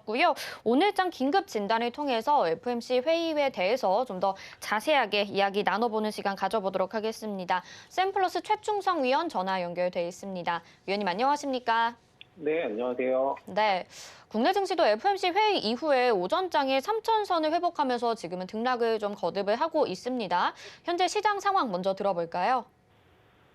주셨고요. 오늘장 긴급 진단을 통해서 FOMC 회의에 대해서 좀 더 자세하게 이야기 나눠보는 시간 가져보도록 하겠습니다. 샘플러스 최충성 위원 전화 연결돼 있습니다. 위원님 안녕하십니까? 네, 안녕하세요. 네. 국내 증시도 FOMC 회의 이후에 오전장에 3천선을 회복하면서 지금은 등락을 좀 거듭을 하고 있습니다. 현재 시장 상황 먼저 들어볼까요?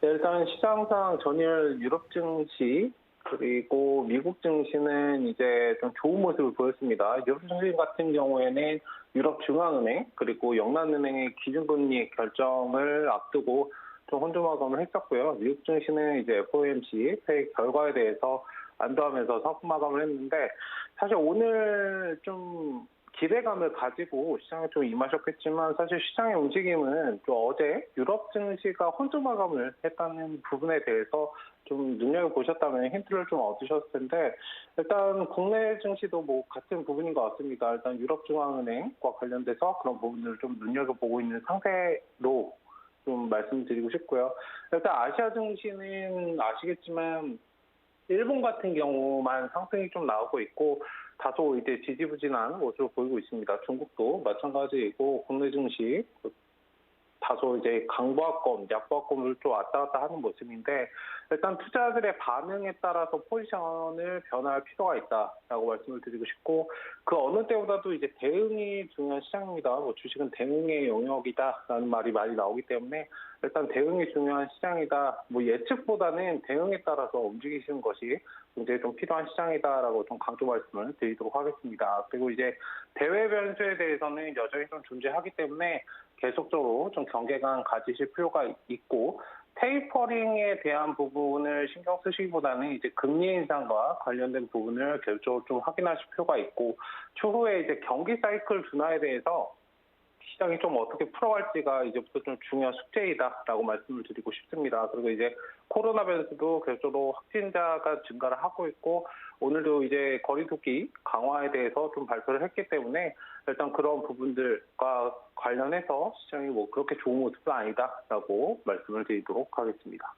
네, 일단 시장상 전일 유럽 증시 그리고 미국 증시는 이제 좀 좋은 모습을 보였습니다. 유럽 증시 같은 경우에는 유럽 중앙은행 그리고 영란은행의 기준금리 결정을 앞두고 좀 혼조마감을 했었고요. 미국 증시는 이제 FOMC 회의 결과에 대해서 안도하면서 상품 마감을 했는데 사실 오늘 좀 기대감을 가지고 시장에 좀 임하셨겠지만 사실 시장의 움직임은 좀 어제 유럽 증시가 혼조 마감을 했다는 부분에 대해서 좀 눈여겨보셨다면 힌트를 좀 얻으셨을 텐데 일단 국내 증시도 뭐 같은 부분인 것 같습니다. 일단 유럽중앙은행과 관련돼서 그런 부분을 좀 눈여겨보고 있는 상태로 좀 말씀드리고 싶고요. 일단 아시아 증시는 아시겠지만 일본 같은 경우만 상승이 좀 나오고 있고 다소 이제 지지부진한 모습을 보이고 있습니다. 중국도 마찬가지이고 국내 증시 다소 이제 강보합권, 약보합권을 좀 왔다 갔다 하는 모습인데 일단 투자자들의 반응에 따라서 포지션을 변화할 필요가 있다라고 말씀을 드리고 싶고 그 어느 때보다도 이제 대응이 중요한 시장입니다. 뭐 주식은 대응의 영역이다라는 말이 많이 나오기 때문에 일단 대응이 중요한 시장이다. 뭐 예측보다는 대응에 따라서 움직이시는 것이 굉장히 좀 필요한 시장이다라고 좀 강조 말씀을 드리도록 하겠습니다. 그리고 이제 대외 변수에 대해서는 여전히 좀 존재하기 때문에 계속적으로 좀 경계감 가지실 필요가 있고 테이퍼링에 대한 부분을 신경 쓰시기보다는 이제 금리 인상과 관련된 부분을 계속적으로 좀 확인하실 필요가 있고 추후에 이제 경기 사이클 둔화에 대해서 시장이 좀 어떻게 풀어갈지가 이제부터 좀 중요한 숙제이다라고 말씀을 드리고 싶습니다. 그리고 이제 코로나 변수도 계속적으로 확진자가 증가를 하고 있고 오늘도 이제 거리두기 강화에 대해서 좀 발표를 했기 때문에 일단 그런 부분들과 관련해서 시장이 뭐 그렇게 좋은 모습은 아니다라고 말씀을 드리도록 하겠습니다.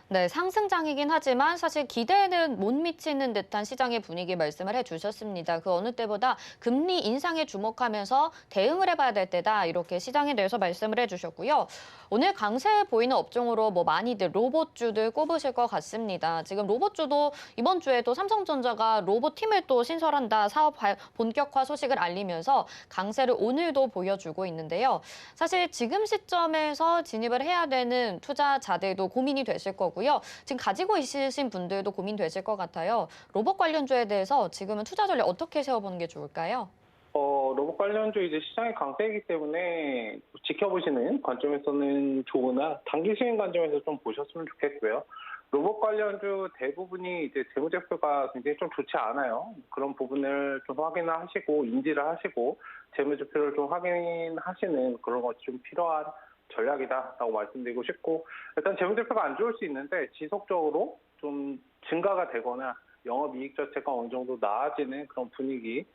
네, 상승장이긴 하지만 사실 기대에는 못 미치는 듯한 시장의 분위기 말씀을 해주셨습니다. 그 어느 때보다 금리 인상에 주목하면서 대응을 해봐야 될 때다 이렇게 시장에 대해서 말씀을 해주셨고요. 오늘 강세 보이는 업종으로 뭐 많이들 로봇주들 꼽으실 것 같습니다. 지금 로봇주도 이번 주에도 삼성전자가 로봇팀을 또 신설한다 사업 본격화 소식을 알리면서 강세를 오늘도 보여주고 있는데요. 사실 지금 시점에서 진입을 해야 되는 투자자들도 고민이 되실 거고요. 지금 가지고 있으신 분들도 고민되실 것 같아요. 로봇 관련주에 대해서 지금은 투자 전략 어떻게 세워보는 게 좋을까요? 로봇 관련주 이제 시장의 강세이기 때문에 지켜보시는 관점에서는 좋으나 단기 수익 관점에서 좀 보셨으면 좋겠고요. 로봇 관련주 대부분이 이제 재무제표가 굉장히 좀 좋지 않아요. 그런 부분을 좀 확인을 하시고 인지를 하시고 재무제표를 좀 확인하시는 그런 것이 좀 필요한 전략이다라고 말씀드리고 싶고 일단 재무제표가 안 좋을 수 있는데 지속적으로 좀 증가가 되거나 영업이익 자체가 어느 정도 나아지는 그런 분위기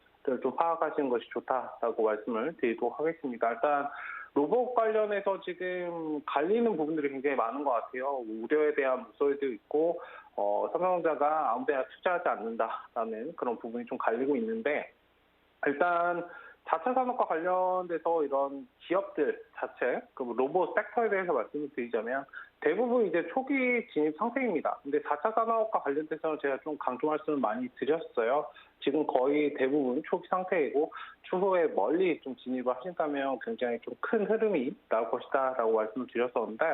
좀 파악하시는 것이 좋다라고 말씀을 드리도록 하겠습니다. 일단 로봇 관련해서 지금 갈리는 부분들이 굉장히 많은 것 같아요. 우려에 대한 목소리도 있고 삼성전자가 아무데나 투자하지 않는다라는 그런 부분이 좀 갈리고 있는데 일단 자체 산업과 관련돼서 이런 기업들 자체, 그 로봇 섹터에 대해서 말씀을 드리자면 대부분 이제 초기 진입 상태입니다. 근데 4차 산업과 관련돼서는 제가 좀 강조 말씀을 많이 드렸어요. 지금 거의 대부분 초기 상태이고 추후에 멀리 좀 진입을 하신다면 굉장히 좀 큰 흐름이 나올 것이다라고 말씀을 드렸었는데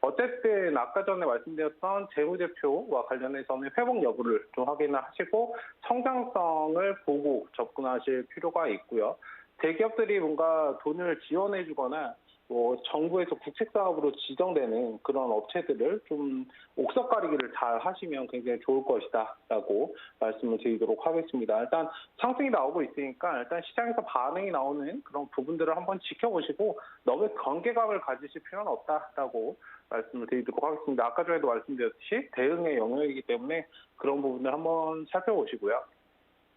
어쨌든 아까 전에 말씀드렸던 재무제표와 관련해서는 회복 여부를 좀 확인을 하시고 성장성을 보고 접근하실 필요가 있고요. 대기업들이 뭔가 돈을 지원해 주거나 뭐 정부에서 국책 사업으로 지정되는 그런 업체들을 좀 옥석 가리기를 잘 하시면 굉장히 좋을 것이다라고 말씀을 드리도록 하겠습니다. 일단 상승이 나오고 있으니까 일단 시장에서 반응이 나오는 그런 부분들을 한번 지켜보시고 너무 경계감을 가지실 필요는 없다라고 말씀을 드리도록 하겠습니다. 아까 전에도 말씀드렸듯이 대응의 영역이기 때문에 그런 부분을 한번 살펴보시고요.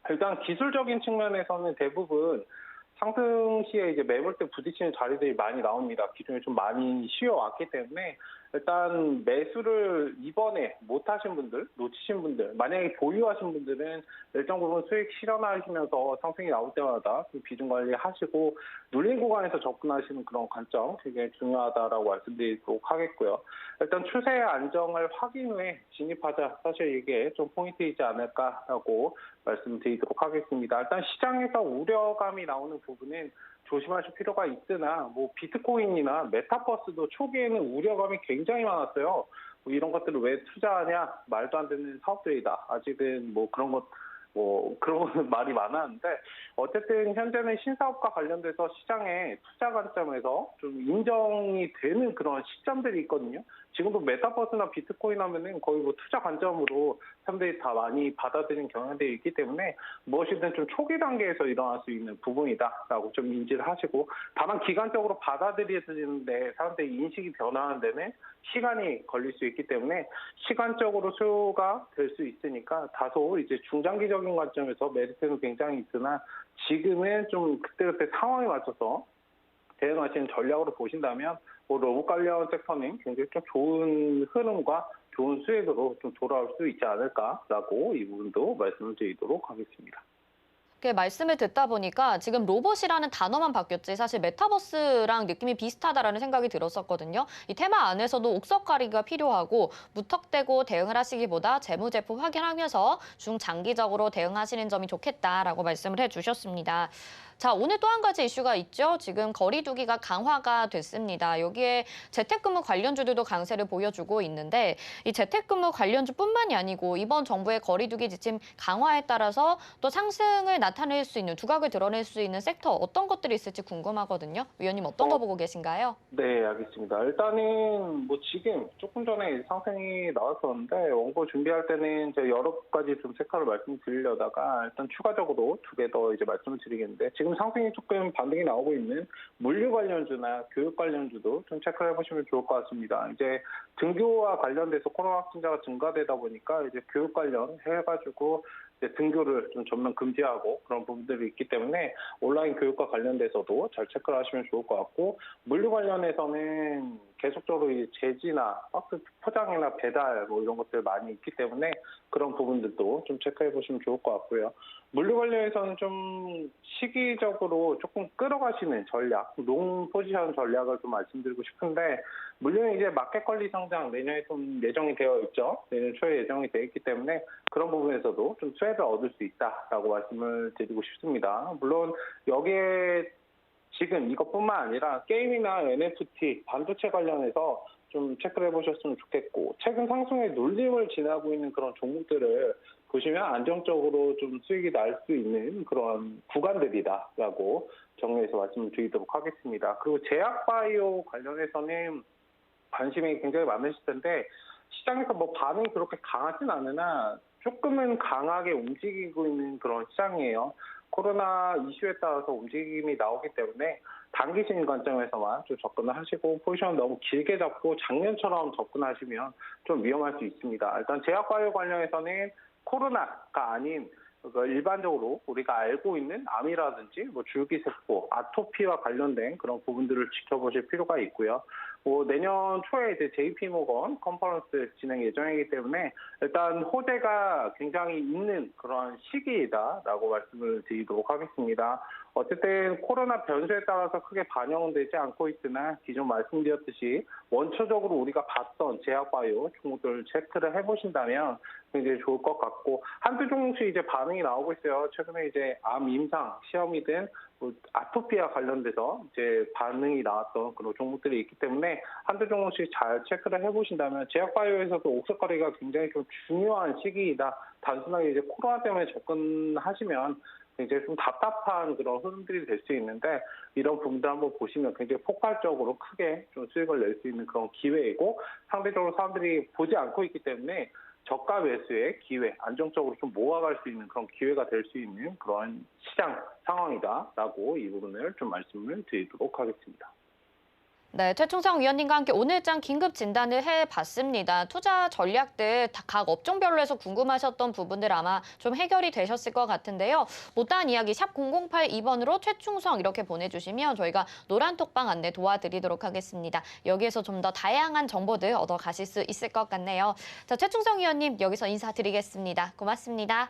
일단 기술적인 측면에서는 대부분 상승 시에 이제 매물 때 부딪히는 자리들이 많이 나옵니다. 기존에 좀 많이 쉬어왔기 때문에 일단 매수를 이번에 못 하신 분들, 놓치신 분들, 만약에 보유하신 분들은 일정 부분 수익 실현하시면서 상승이 나올 때마다 그 비중 관리하시고 눌린 구간에서 접근하시는 그런 관점 되게 중요하다라고 말씀드리도록 하겠고요. 일단 추세 안정을 확인 후에 진입하자. 사실 이게 좀 포인트이지 않을까라고 말씀드리도록 하겠습니다. 일단 시장에서 우려감이 나오는 부분은 조심하실 필요가 있으나 뭐 비트코인이나 메타버스도 초기에는 우려감이 굉장히 많았어요. 뭐 이런 것들을 왜 투자하냐, 말도 안 되는 사업들이다. 아직은 뭐 그런 것 그런 말이 많았는데 어쨌든 현재는 신사업과 관련돼서 시장의 투자 관점에서 좀 인정이 되는 그런 시점들이 있거든요. 지금도 메타버스나 비트코인 하면은 거의 뭐 투자 관점으로 사람들이 다 많이 받아들이는 경향들이 있기 때문에 무엇이든 좀 초기 단계에서 일어날 수 있는 부분이다라고 좀 인지를 하시고, 다만 기간적으로 받아들여지는데 사람들이 인식이 변화하는 데는 시간이 걸릴 수 있기 때문에 시간적으로 수요가 될 수 있으니까 다소 이제 중장기적인 관점에서 메리트는 굉장히 있으나 지금은 좀 그때그때 상황에 맞춰서 대응하시는 전략으로 보신다면 뭐 로봇 관련 섹터는 굉장히 좀 좋은 흐름과 좋은 수익으로 좀 돌아올 수 있지 않을까라고 이 부분도 말씀을 드리도록 하겠습니다. 이렇게 말씀을 듣다 보니까 지금 로봇이라는 단어만 바뀌었지 사실 메타버스랑 느낌이 비슷하다라는 생각이 들었었거든요. 이 테마 안에서도 옥석 가리기가 필요하고 무턱대고 대응을 하시기보다 재무제표 확인하면서 중장기적으로 대응하시는 점이 좋겠다라고 말씀을 해주셨습니다. 자, 오늘 또 한 가지 이슈가 있죠. 지금 거리 두기가 강화가 됐습니다. 여기에 재택근무 관련주들도 강세를 보여주고 있는데 이 재택근무 관련주뿐만이 아니고 이번 정부의 거리 두기 지침 강화에 따라서 또 상승을 나타낼 수 있는, 두각을 드러낼 수 있는 섹터 어떤 것들이 있을지 궁금하거든요. 위원님 어떤 거 보고 계신가요? 네, 알겠습니다. 일단은 뭐 지금 조금 전에 상승이 나왔었는데 원고 준비할 때는 제가 여러 가지 좀 섹터를 말씀드리려다가 일단 추가적으로 두 개 더 이제 말씀을 드리겠는데, 지금 상승이 조금 반등이 나오고 있는 물류 관련주나 교육 관련주도 좀 체크를 해보시면 좋을 것 같습니다. 이제 등교와 관련돼서 코로나 확진자가 증가되다 보니까 이제 교육 관련 해가지고 이제 등교를 좀 전면 금지하고 그런 부분들이 있기 때문에 온라인 교육과 관련돼서도 잘 체크를 하시면 좋을 것 같고, 물류 관련해서는 계속적으로 이 제지나 박스 포장이나 배달 뭐 이런 것들 많이 있기 때문에 그런 부분들도 좀 체크해 보시면 좋을 것 같고요. 물류 관련해서는 좀 시기적으로 조금 끌어가시는 전략, 롱 포지션 전략을 좀 말씀드리고 싶은데, 물론 이제 마켓컬리 성장 내년에 좀 예정이 되어 있죠. 내년 초에 예정이 되어 있기 때문에 그런 부분에서도 좀 수혜를 얻을 수 있다라고 말씀을 드리고 싶습니다. 물론 여기에 지금 이것뿐만 아니라 게임이나 NFT, 반도체 관련해서 좀 체크를 해보셨으면 좋겠고, 최근 상승의 눌림을 지나고 있는 그런 종목들을 보시면 안정적으로 좀 수익이 날 수 있는 그런 구간들이다라고 정리해서 말씀을 드리도록 하겠습니다. 그리고 제약바이오 관련해서는 관심이 굉장히 많으실 텐데 시장에서 뭐 반응이 그렇게 강하진 않으나 조금은 강하게 움직이고 있는 그런 시장이에요. 코로나 이슈에 따라서 움직임이 나오기 때문에 단기적인 관점에서만 좀 접근을 하시고, 포지션 너무 길게 잡고 작년처럼 접근하시면 좀 위험할 수 있습니다. 일단 제약바이오 관련해서는 코로나가 아닌 일반적으로 우리가 알고 있는 암이라든지 뭐 줄기세포, 아토피와 관련된 그런 부분들을 지켜보실 필요가 있고요. 뭐 내년 초에 이제 JP모건 컨퍼런스 진행 예정이기 때문에 일단 호재가 굉장히 있는 그런 시기이다라고 말씀을 드리도록 하겠습니다. 어쨌든 코로나 변수에 따라서 크게 반영은 되지 않고 있으나 기존 말씀드렸듯이 원초적으로 우리가 봤던 제약바이오 종목들 체크를 해보신다면 굉장히 좋을 것 같고, 한두 종목씩 이제 반응이 나오고 있어요. 최근에 이제 암 임상 시험이든 뭐 아토피와 관련돼서 이제 반응이 나왔던 그런 종목들이 있기 때문에 한두 종목씩 잘 체크를 해보신다면, 제약바이오에서도 옥석거리가 굉장히 좀 중요한 시기이다. 단순하게 이제 코로나 때문에 접근하시면 굉장히 좀 답답한 그런 흐름들이 될 수 있는데, 이런 부분들 한번 보시면 굉장히 폭발적으로 크게 좀 수익을 낼 수 있는 그런 기회이고, 상대적으로 사람들이 보지 않고 있기 때문에 저가 매수의 기회, 안정적으로 좀 모아갈 수 있는 그런 기회가 될 수 있는 그런 시장 상황이다라고 이 부분을 좀 말씀을 드리도록 하겠습니다. 네, 최충성 위원님과 함께 오늘장 긴급 진단을 해봤습니다. 투자 전략들 각 업종별로 해서 궁금하셨던 부분들 아마 좀 해결이 되셨을 것 같은데요. 못다한 이야기 샵 0082번으로 최충성 이렇게 보내주시면 저희가 노란톡방 안내 도와드리도록 하겠습니다. 여기에서 좀 더 다양한 정보들 얻어가실 수 있을 것 같네요. 자, 최충성 위원님 여기서 인사드리겠습니다. 고맙습니다.